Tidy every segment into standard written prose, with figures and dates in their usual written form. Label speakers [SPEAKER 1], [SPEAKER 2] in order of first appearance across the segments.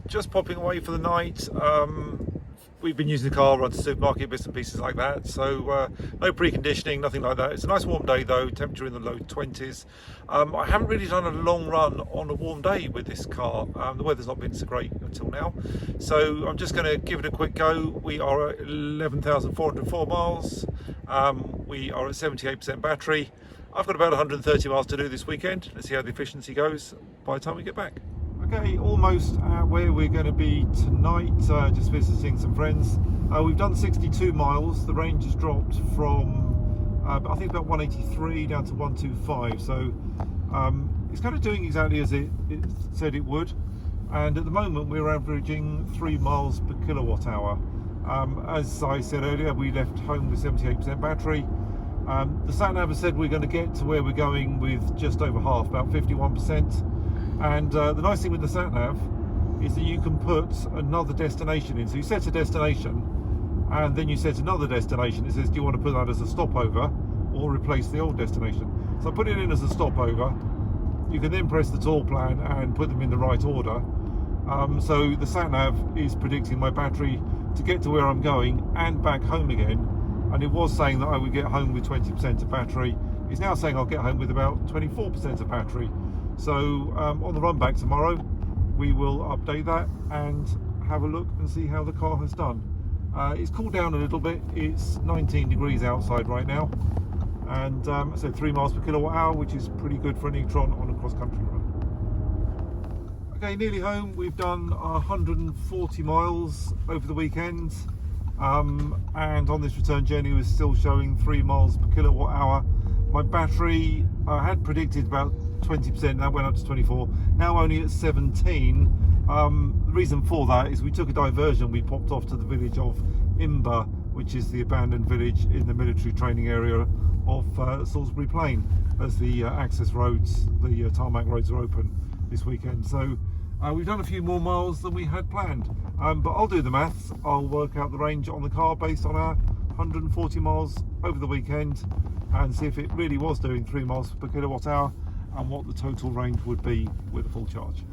[SPEAKER 1] just popping away for the night. We've been using the car, run to the supermarket, bits and pieces like that. So no preconditioning, nothing like that. It's a nice warm day though, temperature in the low 20s. I haven't really done a long run on a warm day with this car. The weather's not been so great until now. So I'm just going to give it a quick go. We are at 11,404 miles. We are at 78% battery. I've got about 130 miles to do this weekend. Let's see how the efficiency goes by the time we get back. Okay, almost at where we're going to be tonight, just visiting some friends. We've done 62 miles. The range has dropped from I think about 183 down to 125, so it's kind of doing exactly as it said it would. And at the moment we're averaging 3 miles per kilowatt hour. As I said earlier, we left home with 78% battery. The sat nav has said we're going to get to where we're going with just over half, about 51%. And the nice thing with the sat nav is that you can put another destination in. So you set a destination and then you set another destination. It says, do you want to put that as a stopover or replace the old destination? So I put it in as a stopover. You can then press the tour plan and put them in the right order. So the sat nav is predicting my battery to get to where I'm going and back home again. And it was saying that I would get home with 20% of battery. It's now saying I'll get home with about 24% of battery. So on the run back tomorrow, we will update that and have a look and see how the car has done. It's cooled down a little bit. It's 19 degrees outside right now, and so 3 miles per kilowatt hour, which is pretty good for an e-tron on a cross-country run. Okay, nearly home. We've done 140 miles over the weekend, and on this return journey we're still showing 3 miles per kilowatt hour. My battery, I had predicted about 20%, that went up to 24, now only at 17. The reason for that is we took a diversion. We popped off to the village of Imber, which is the abandoned village in the military training area of Salisbury Plain, as the access roads, the tarmac roads are open this weekend. So we've done a few more miles than we had planned, but I'll do the maths. I'll work out the range on the car based on our 140 miles over the weekend and see if it really was doing 3 miles per kilowatt hour and what the total range would be with a full charge.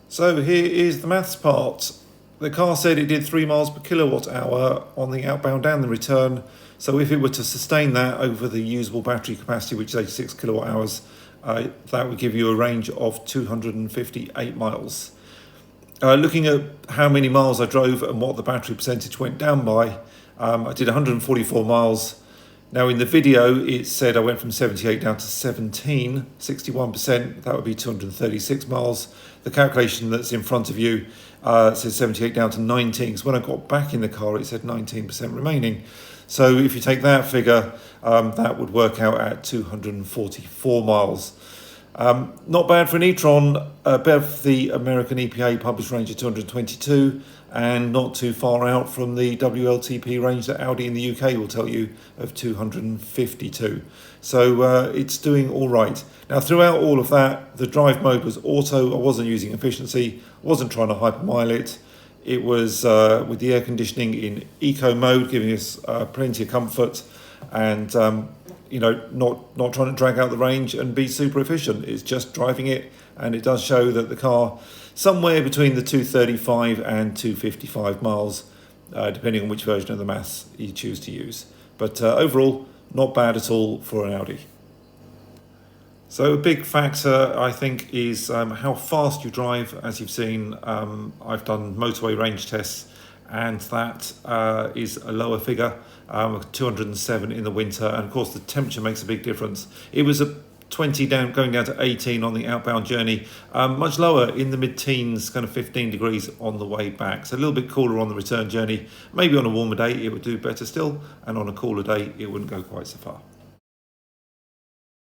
[SPEAKER 1] So here is the maths part. The car said it did 3 miles per kilowatt hour on the outbound and the return. So if it were to sustain that over the usable battery capacity, which is 86 kilowatt hours, that would give you a range of 258 miles. Looking at how many miles I drove and what the battery percentage went down by, I did 144 miles. Now in the video it said I went from 78 down to 17, 61%, that would be 236 miles. The calculation that's in front of you says 78 down to 19, because when I got back in the car it said 19% remaining. So if you take that figure, that would work out at 244 miles. Not bad for an e-tron, above the American EPA published range of 222, and not too far out from the WLTP range that Audi in the UK will tell you of 252. So it's doing all right. Now throughout all of that, the drive mode was auto. I wasn't using efficiency, wasn't trying to hypermile it. It was with the air conditioning in eco mode, giving us plenty of comfort, and you know, not trying to drag out the range and be super efficient. It's just driving it, and it does show that the car somewhere between the 235 and 255 miles, depending on which version of the maths you choose to use. But overall, not bad at all for an Audi. So a big factor, I think, is how fast you drive. As you've seen, I've done motorway range tests, and that is a lower figure, 207 in the winter, and of course the temperature makes a big difference. It was a 20 down, going down to 18 on the outbound journey, much lower in the mid-teens, kind of 15 degrees on the way back. So a little bit cooler on the return journey. Maybe on a warmer day it would do better still, and on a cooler day it wouldn't go quite so far.